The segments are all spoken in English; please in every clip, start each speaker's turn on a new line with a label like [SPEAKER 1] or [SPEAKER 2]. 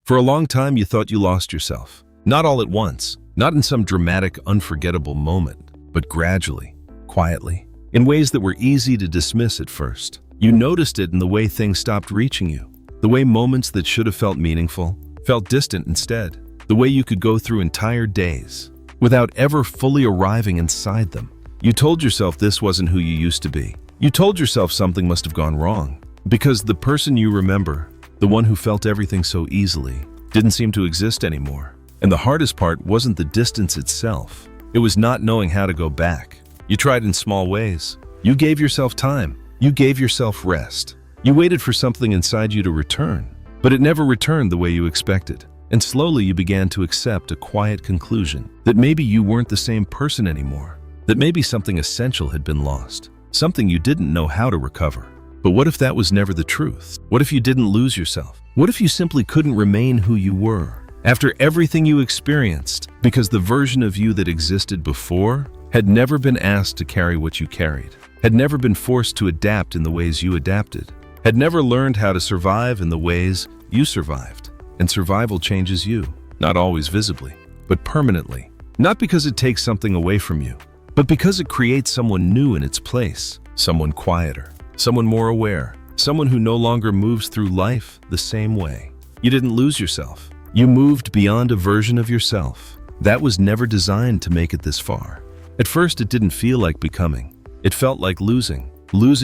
[SPEAKER 1] For a long time, you thought you lost yourself. Not all at once, not in some dramatic, unforgettable moment, but gradually, quietly, in ways that were easy to dismiss at first. You noticed it in the way things stopped reaching you, the way moments that should have felt meaningful felt distant instead, the way you could go through entire days without ever fully arriving inside them. You told yourself this wasn't who you used to be. You told yourself something must have gone wrong, because the person you remember, the one who felt everything so easily, didn't seem to exist anymore. And the hardest part wasn't the distance itself. It was not knowing how to go back. You tried in small ways. You gave yourself time. You gave yourself rest. You waited for something inside you to return, but it never returned the way you expected. And slowly you began to accept a quiet conclusion that maybe you weren't the same person anymore, that maybe something essential had been lost, something you didn't know how to recover. But what if that was never the truth? What if you didn't lose yourself? What if you simply couldn't remain who you were after everything you experienced, because the version of you that existed before had never been asked to carry what you carried, had never been forced to adapt in the ways you adapted, had never learned how to survive in the ways you survived? And survival changes you, not always visibly, but permanently. Not because it takes something away from you, but because it creates someone new in its place, someone quieter, someone more aware, someone who no longer moves through life the same way. You didn't lose yourself. You moved beyond a version of yourself that was never designed to make it this far. At first, it didn't feel like becoming. It felt like losing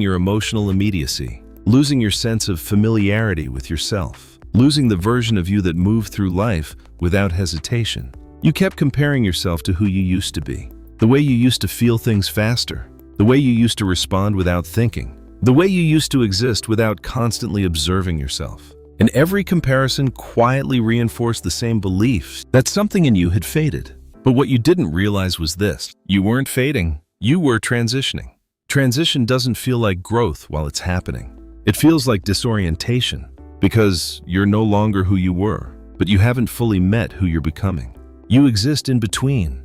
[SPEAKER 1] your emotional immediacy, losing your sense of familiarity with yourself, losing the version of you that moved through life without hesitation. You kept comparing yourself to who you used to be, the way you used to feel things faster, the way you used to respond without thinking, the way you used to exist without constantly observing yourself. And every comparison quietly reinforced the same belief that something in you had faded. But what you didn't realize was this: you weren't fading, you were transitioning. Transition doesn't feel like growth while it's happening. It feels like disorientation, because you're no longer who you were, but you haven't fully met who you're becoming. You exist in between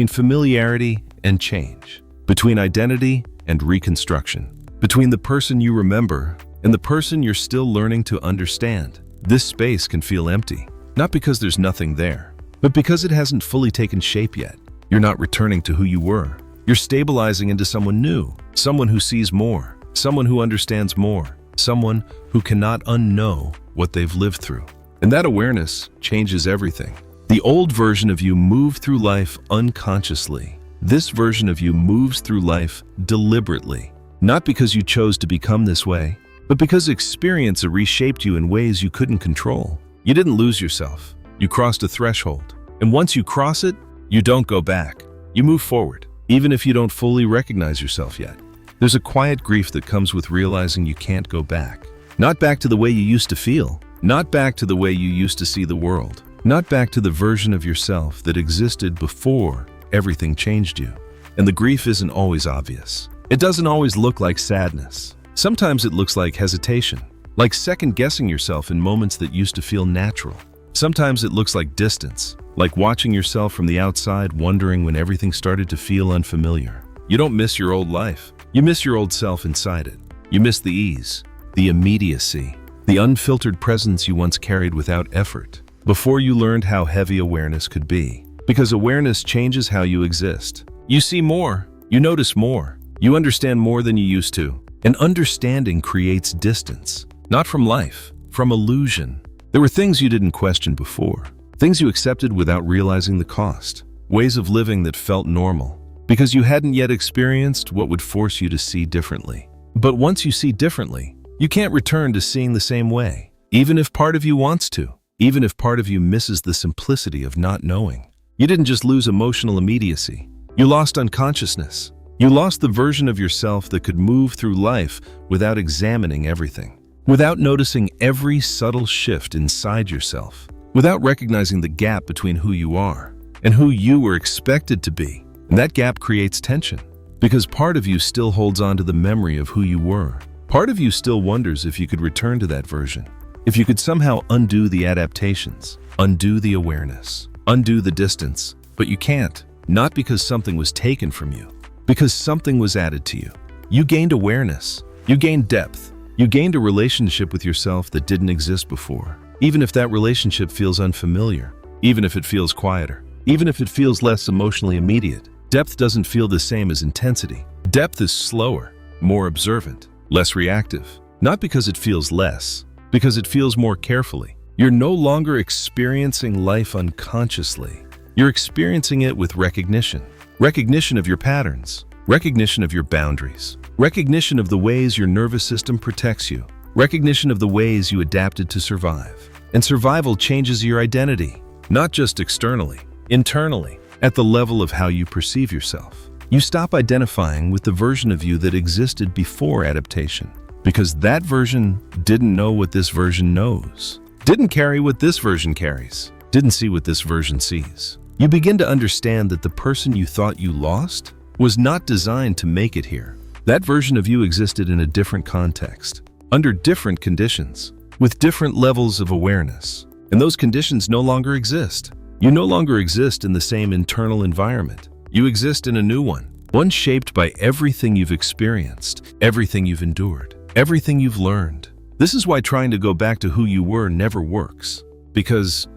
[SPEAKER 1] familiarity and change, between identity and reconstruction, between the person you remember and the person you're still learning to understand. This space can feel empty, not because there's nothing there, but because it hasn't fully taken shape yet. You're not returning to who you were. You're stabilizing into someone new, someone who sees more, someone who understands more, someone who cannot unknow what they've lived through. And that awareness changes everything. The old version of you moved through life unconsciously. This version of you moves through life deliberately, not because you chose to become this way, but because experience reshaped you in ways you couldn't control. You didn't lose yourself. You crossed a threshold. And once you cross it, you don't go back. You move forward, even if you don't fully recognize yourself yet. There's a quiet grief that comes with realizing you can't go back. Not back to the way you used to feel. Not back to the way you used to see the world. Not back to the version of yourself that existed before everything changed you. And the grief isn't always obvious. It doesn't always look like sadness. Sometimes it looks like hesitation, like second-guessing yourself in moments that used to feel natural. Sometimes it looks like distance, like watching yourself from the outside, wondering when everything started to feel unfamiliar. You don't miss your old life. You miss your old self inside it. You miss the ease, the immediacy, the unfiltered presence you once carried without effort, before you learned how heavy awareness could be. Because awareness changes how you exist. You see more, you notice more, you understand more than you used to. And understanding creates distance, not from life, from illusion. There were things you didn't question before, things you accepted without realizing the cost, ways of living that felt normal, because you hadn't yet experienced what would force you to see differently. But once you see differently, you can't return to seeing the same way, even if part of you wants to, even if part of you misses the simplicity of not knowing. You didn't just lose emotional immediacy, you lost unconsciousness. You lost the version of yourself that could move through life without examining everything, without noticing every subtle shift inside yourself, without recognizing the gap between who you are and who you were expected to be. And that gap creates tension, because part of you still holds on to the memory of who you were. Part of you still wonders if you could return to that version, if you could somehow undo the adaptations, undo the awareness, undo the distance. But you can't, not because something was taken from you, because something was added to you. You gained awareness, you gained depth, you gained a relationship with yourself that didn't exist before. even if that relationship feels unfamiliar, even if it feels quieter, even if it feels less emotionally immediate. Depth doesn't feel the same as intensity. Depth is slower, more observant, less reactive. Not because it feels less, because it feels more carefully. You're no longer experiencing life unconsciously. You're experiencing it with recognition. Recognition of your patterns, recognition of your boundaries, recognition of the ways your nervous system protects you, recognition of the ways you adapted to survive. And survival changes your identity, not just externally, internally, at the level of how you perceive yourself. You stop identifying with the version of you that existed before adaptation, because that version didn't know what this version knows, didn't carry what this version carries, didn't see what this version sees. You begin to understand that the person you thought you lost was not designed to make it here. That version of you existed in a different context, under different conditions, with different levels of awareness. And those conditions no longer exist. You no longer exist in the same internal environment. You exist in a new one shaped by everything you've experienced, everything you've endured, everything you've learned. This is why trying to go back to who you were never works, because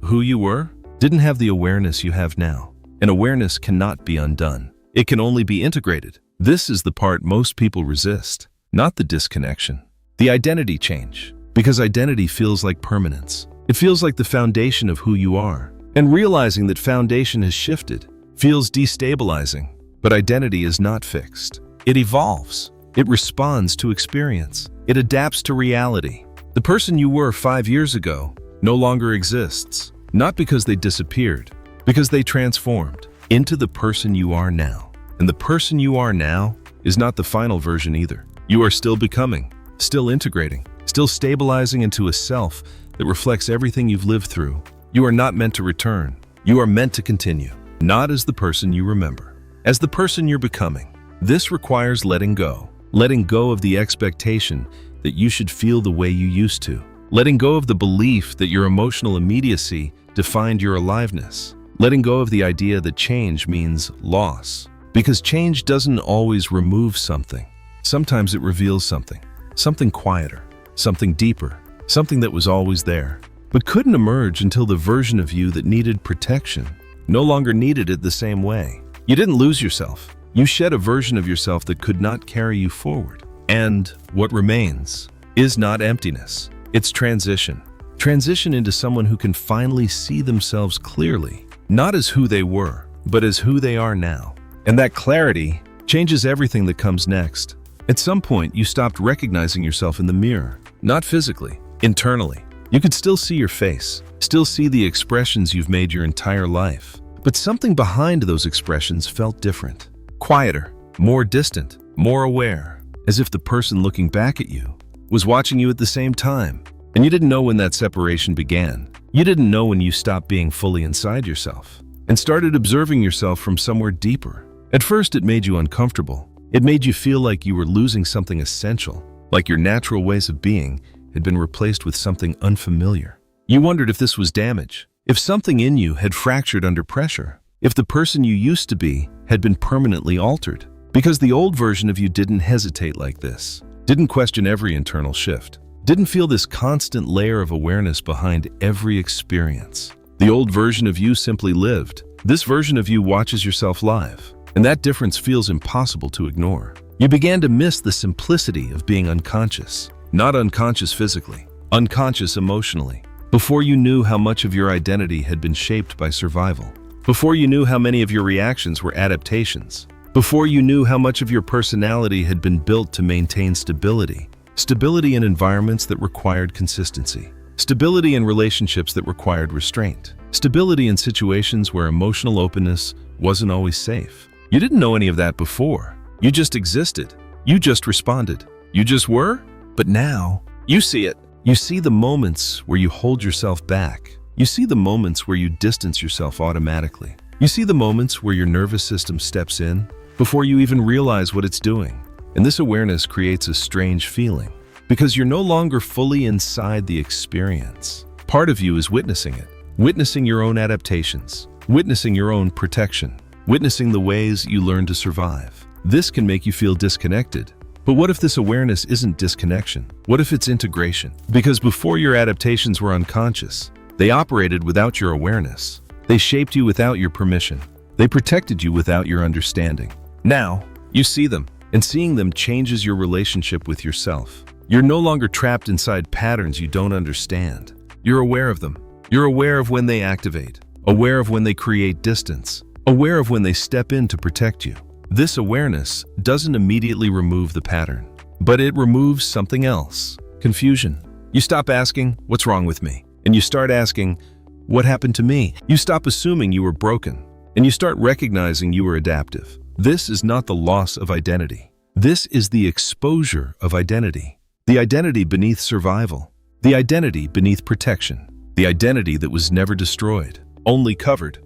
[SPEAKER 1] who you were didn't have the awareness you have now. And awareness cannot be undone. It can only be integrated. This is the part most people resist, not the disconnection, the identity change, because identity feels like permanence. It feels like the foundation of who you are. And realizing that foundation has shifted feels destabilizing, but identity is not fixed. It evolves. It responds to experience. It adapts to reality. The person you were 5 years ago no longer exists, not because they disappeared, because they transformed into the person you are now. And the person you are now is not the final version either. You are still becoming, still integrating, still stabilizing into a self that reflects everything you've lived through. You are not meant to return. You are meant to continue, not as the person you remember, as the person you're becoming. This requires letting go of the expectation that you should feel the way you used to, letting go of the belief that your emotional immediacy defined your aliveness, letting go of the idea that change means loss, because change doesn't always remove something. Sometimes it reveals something quieter, something deeper, something that was always there, but couldn't emerge until the version of you that needed protection no longer needed it the same way. You didn't lose yourself. You shed a version of yourself that could not carry you forward. And what remains is not emptiness. It's transition. Transition into someone who can finally see themselves clearly, not as who they were, but as who they are now. And that clarity changes everything that comes next. At some point, you stopped recognizing yourself in the mirror, not physically, internally. You could still see your face, still see the expressions you've made your entire life. But something behind those expressions felt different. Quieter, more distant, more aware, as if the person looking back at you was watching you at the same time. And you didn't know when that separation began. You didn't know when you stopped being fully inside yourself and started observing yourself from somewhere deeper. At first, it made you uncomfortable. It made you feel like you were losing something essential, like your natural ways of being had been replaced with something unfamiliar. You wondered if this was damage, if something in you had fractured under pressure, if the person you used to be had been permanently altered. Because the old version of you didn't hesitate like this, didn't question every internal shift, didn't feel this constant layer of awareness behind every experience. The old version of you simply lived. This version of you watches yourself live, and that difference feels impossible to ignore. You began to miss the simplicity of being unconscious. Not unconscious physically, unconscious emotionally. Before you knew how much of your identity had been shaped by survival. Before you knew how many of your reactions were adaptations. Before you knew how much of your personality had been built to maintain stability. Stability in environments that required consistency. Stability in relationships that required restraint. Stability in situations where emotional openness wasn't always safe. You didn't know any of that before. You just existed. You just responded. You just were? But now, you see it. You see the moments where you hold yourself back. You see the moments where you distance yourself automatically. You see the moments where your nervous system steps in before you even realize what it's doing. And this awareness creates a strange feeling because you're no longer fully inside the experience. Part of you is witnessing it, witnessing your own adaptations, witnessing your own protection, witnessing the ways you learn to survive. This can make you feel disconnected, But what if this awareness isn't disconnection? What if it's integration? Because before your adaptations were unconscious, they operated without your awareness. They shaped you without your permission. They protected you without your understanding. Now, you see them, and seeing them changes your relationship with yourself. You're no longer trapped inside patterns you don't understand. You're aware of them. You're aware of when they activate, aware of when they create distance, aware of when they step in to protect you. This awareness doesn't immediately remove the pattern, but it removes something else: confusion. You stop asking, "What's wrong with me?" And you start asking, "What happened to me?" You stop assuming you were broken, and you start recognizing you were adaptive. This is not the loss of identity. This is the exposure of identity. The identity beneath survival. The identity beneath protection. The identity that was never destroyed, only covered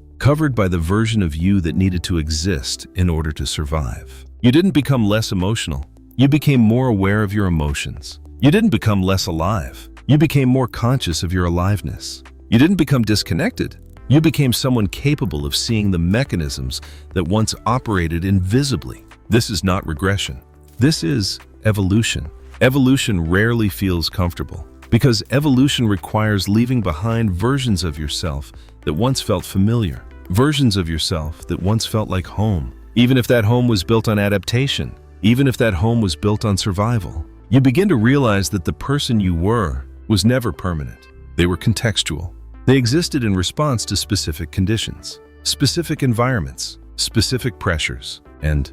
[SPEAKER 1] by the version of you that needed to exist in order to survive. You didn't become less emotional. You became more aware of your emotions. You didn't become less alive. You became more conscious of your aliveness. You didn't become disconnected. You became someone capable of seeing the mechanisms that once operated invisibly. This is not regression. This is evolution. Evolution rarely feels comfortable, because evolution requires leaving behind versions of yourself that once felt familiar, versions of yourself that once felt like home. Even if that home was built on adaptation, even if that home was built on survival, you begin to realize that the person you were was never permanent. They were contextual. They existed in response to specific conditions, specific environments, specific pressures. And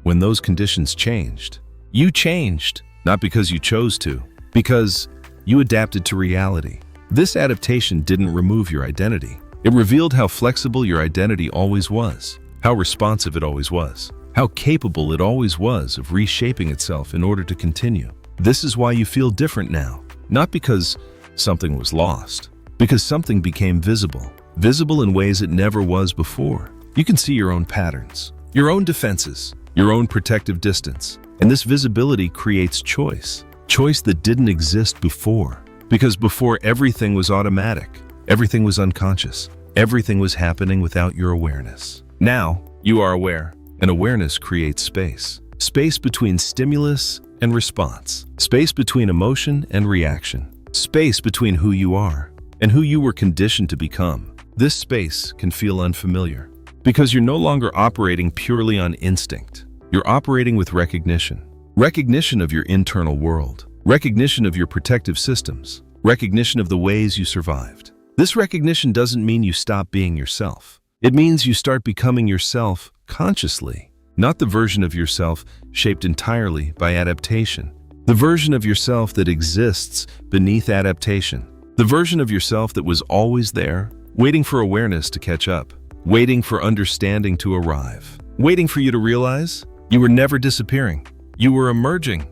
[SPEAKER 1] when those conditions changed, you changed, not because you chose to, because you adapted to reality. This adaptation didn't remove your identity. It revealed how flexible your identity always was, how responsive it always was, how capable it always was of reshaping itself in order to continue. This is why you feel different now, not because something was lost, because something became visible, visible in ways it never was before. You can see your own patterns, your own defenses, your own protective distance, and this visibility creates choice. Choice that didn't exist before, because before everything was automatic, everything was unconscious, everything was happening without your awareness. Now, you are aware, and awareness creates space. Space between stimulus and response, space between emotion and reaction, space between who you are and who you were conditioned to become. This space can feel unfamiliar, because you're no longer operating purely on instinct. You're operating with recognition. Recognition of your internal world, recognition of your protective systems, recognition of the ways you survived. This recognition doesn't mean you stop being yourself. It means you start becoming yourself consciously, not the version of yourself shaped entirely by adaptation. The version of yourself that exists beneath adaptation. The version of yourself that was always there, waiting for awareness to catch up, waiting for understanding to arrive, waiting for you to realize you were never disappearing. You were emerging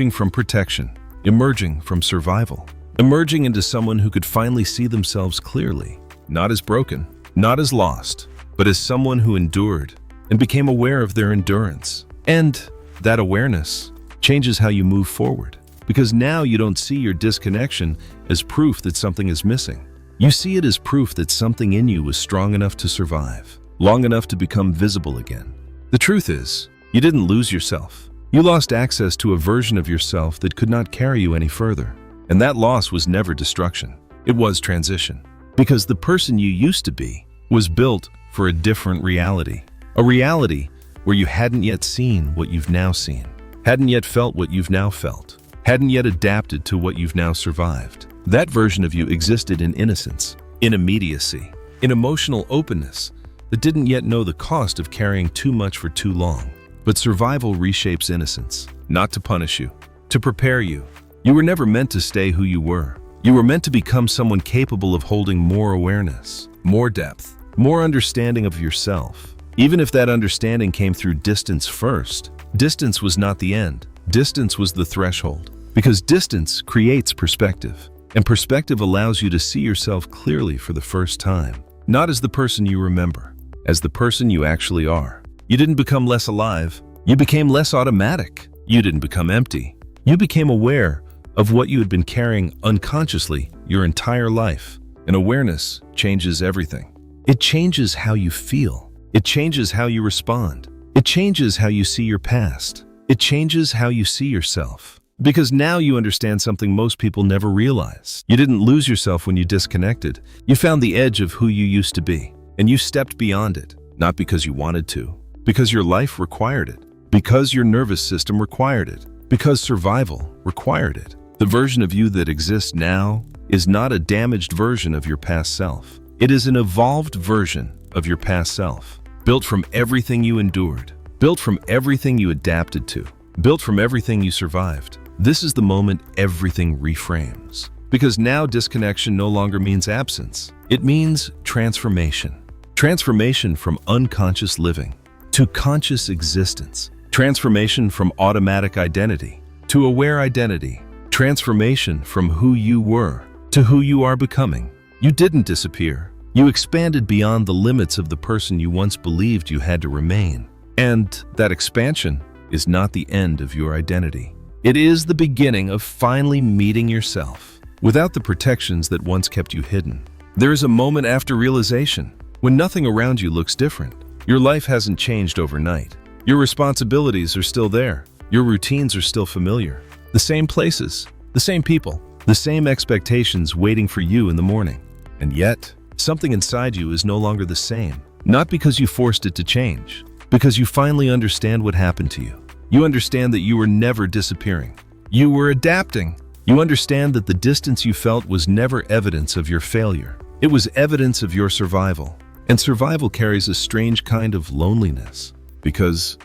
[SPEAKER 1] from protection, emerging from survival, emerging into someone who could finally see themselves clearly, not as broken, not as lost, but as someone who endured and became aware of their endurance. And that awareness changes how you move forward, because now you don't see your disconnection as proof that something is missing. You see it as proof that something in you was strong enough to survive, long enough to become visible again. The truth is, you didn't lose yourself. You lost access to a version of yourself that could not carry you any further. And that loss was never destruction. It was transition. Because the person you used to be was built for a different reality. A reality where you hadn't yet seen what you've now seen, hadn't yet felt what you've now felt, hadn't yet adapted to what you've now survived. That version of you existed in innocence, in immediacy, in emotional openness that didn't yet know the cost of carrying too much for too long. But survival reshapes innocence, not to punish you, to prepare you. You were never meant to stay who you were. You were meant to become someone capable of holding more awareness, more depth, more understanding of yourself. Even if that understanding came through distance first, distance was not the end. Distance was the threshold. Because distance creates perspective, and perspective allows you to see yourself clearly for the first time. Not as the person you remember, as the person you actually are. You didn't become less alive. You became less automatic. You didn't become empty. You became aware of what you had been carrying unconsciously your entire life. And awareness changes everything. It changes how you feel. It changes how you respond. It changes how you see your past. It changes how you see yourself. Because now you understand something most people never realize. You didn't lose yourself when you disconnected. You found the edge of who you used to be, and you stepped beyond it, not because you wanted to, because your life required it, because your nervous system required it, because survival required it. The version of you that exists now is not a damaged version of your past self. It is an evolved version of your past self, built from everything you endured, built from everything you adapted to, built from everything you survived. This is the moment everything reframes. Because now disconnection no longer means absence. It means transformation. Transformation from unconscious living to conscious existence. Transformation from automatic identity to aware identity. Transformation from who you were to who you are becoming. You didn't disappear. You expanded beyond the limits of the person you once believed you had to remain. And that expansion is not the end of your identity. It is the beginning of finally meeting yourself, without the protections that once kept you hidden. There is a moment after realization, when nothing around you looks different. Your life hasn't changed overnight. Your responsibilities are still there. Your routines are still familiar. The same places, the same people, the same expectations waiting for you in the morning. And yet, something inside you is no longer the same. Not because you forced it to change, because you finally understand what happened to you. You understand that you were never disappearing. You were adapting. You understand that the distance you felt was never evidence of your failure. It was evidence of your survival. And survival carries a strange kind of loneliness. Because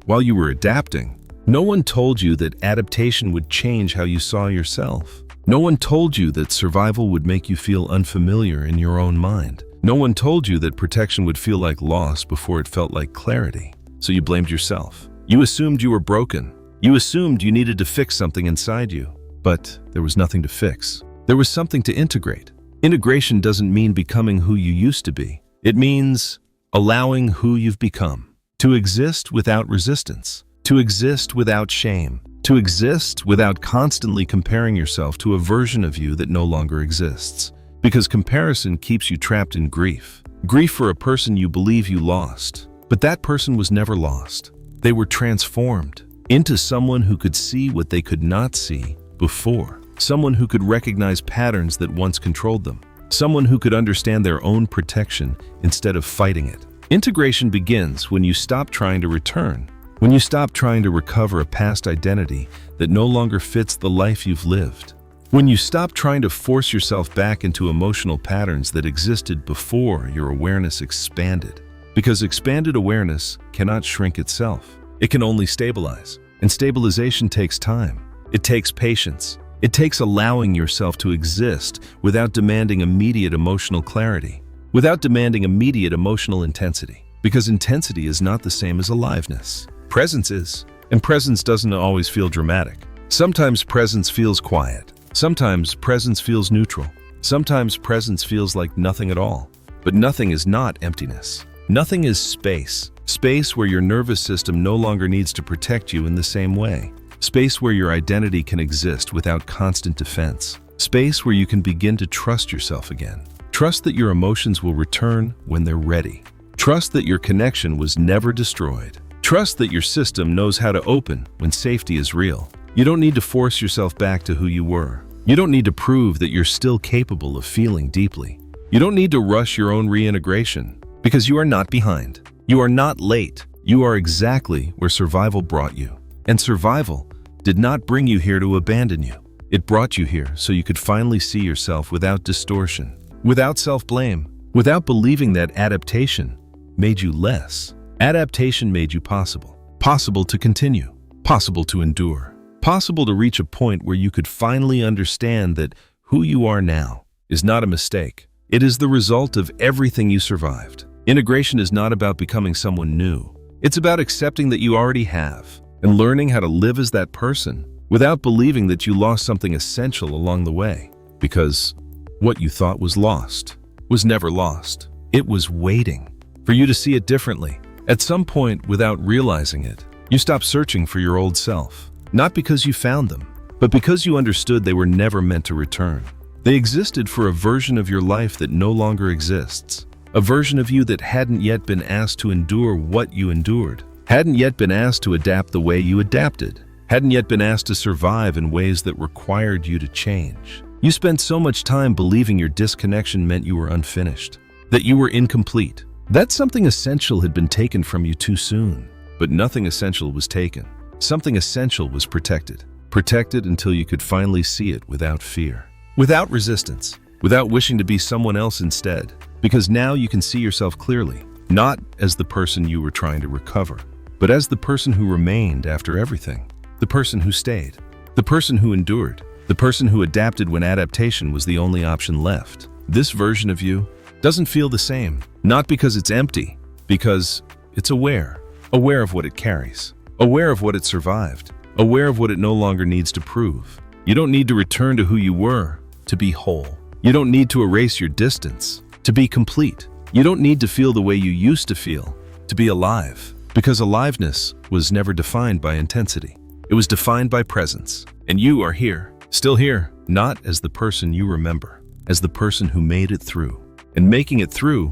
[SPEAKER 1] while you were adapting, no one told you that adaptation would change how you saw yourself. No one told you that survival would make you feel unfamiliar in your own mind. No one told you that protection would feel like loss before it felt like clarity. So you blamed yourself. You assumed you were broken. You assumed you needed to fix something inside you. But there was nothing to fix. There was something to integrate. Integration doesn't mean becoming who you used to be. It means allowing who you've become. To exist without resistance. To exist without shame. To exist without constantly comparing yourself to a version of you that no longer exists. Because comparison keeps you trapped in grief. Grief for a person you believe you lost. But that person was never lost. They were transformed into someone who could see what they could not see before. Someone who could recognize patterns that once controlled them. Someone who could understand their own protection instead of fighting it. Integration begins when you stop trying to return. When you stop trying to recover a past identity that no longer fits the life you've lived. When you stop trying to force yourself back into emotional patterns that existed before your awareness expanded. Because expanded awareness cannot shrink itself. It can only stabilize. And stabilization takes time. It takes patience. It takes allowing yourself to exist without demanding immediate emotional clarity. Without demanding immediate emotional intensity. Because intensity is not the same as aliveness. Presence is. And presence doesn't always feel dramatic. Sometimes presence feels quiet. Sometimes presence feels neutral. Sometimes presence feels like nothing at all. But nothing is not emptiness. Nothing is space. Space where your nervous system no longer needs to protect you in the same way. Space where your identity can exist without constant defense. Space where you can begin to trust yourself again. Trust that your emotions will return when they're ready. Trust that your connection was never destroyed. Trust that your system knows how to open when safety is real. You don't need to force yourself back to who you were. You don't need to prove that you're still capable of feeling deeply. You don't need to rush your own reintegration. Because you are not behind. You are not late. You are exactly where survival brought you. And survival did not bring you here to abandon you. It brought you here so you could finally see yourself without distortion, without self-blame, without believing that adaptation made you less. Adaptation made you possible. Possible to continue. Possible to endure. Possible to reach a point where you could finally understand that who you are now is not a mistake. It is the result of everything you survived. Integration is not about becoming someone new. It's about accepting that you already have and learning how to live as that person without believing that you lost something essential along the way. Because what you thought was lost was never lost. It was waiting for you to see it differently. At some point, without realizing it, you stopped searching for your old self. Not because you found them, but because you understood they were never meant to return. They existed for a version of your life that no longer exists. A version of you that hadn't yet been asked to endure what you endured. hadn't yet been asked to adapt the way you adapted, hadn't yet been asked to survive in ways that required you to change. You spent so much time believing your disconnection meant you were unfinished, that you were incomplete, that something essential had been taken from you too soon. But nothing essential was taken. Something essential was protected. Protected until you could finally see it without fear, without resistance, without wishing to be someone else instead. Because now you can see yourself clearly, not as the person you were trying to recover, but as the person who remained after everything, the person who stayed, the person who endured, the person who adapted when adaptation was the only option left. This version of you doesn't feel the same, not because it's empty, because it's aware of what it carries, aware of what it survived, aware of what it no longer needs to prove. You don't need to return to who you were to be whole. You don't need to erase your distance to be complete. You don't need to feel the way you used to feel to be alive, because aliveness was never defined by intensity. It was defined by presence. And you are here, still here, not as the person you remember, as the person who made it through. And making it through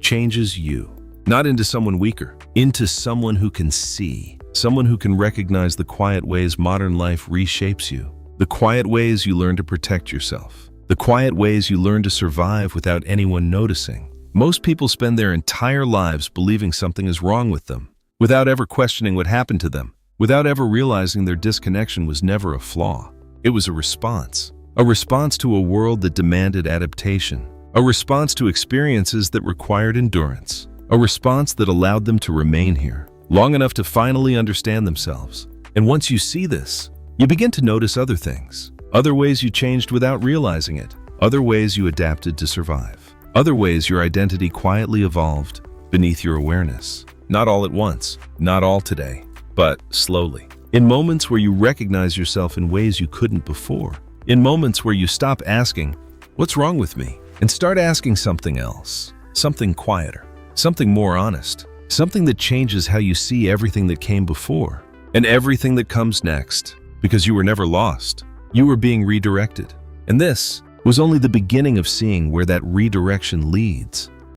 [SPEAKER 1] changes you, not into someone weaker, into someone who can see, someone who can recognize the quiet ways modern life reshapes you, the quiet ways you learn to protect yourself, the quiet ways you learn to survive without anyone noticing. Most people spend their entire lives believing something is wrong with them, without ever questioning what happened to them, without ever realizing their disconnection was never a flaw. It was a response to a world that demanded adaptation, a response to experiences that required endurance, a response that allowed them to remain here long enough to finally understand themselves. And once you see this, you begin to notice other things, other ways you changed without realizing it, other ways you adapted to survive, other ways your identity quietly evolved beneath your awareness. Not all at once, not all today, but slowly. In moments where you recognize yourself in ways you couldn't before. In moments where you stop asking, "What's wrong with me?" and start asking something else, something quieter, something more honest, something that changes how you see everything that came before and everything that comes next. Because you were never lost, you were being redirected. And this was only the beginning of seeing where that redirection leads.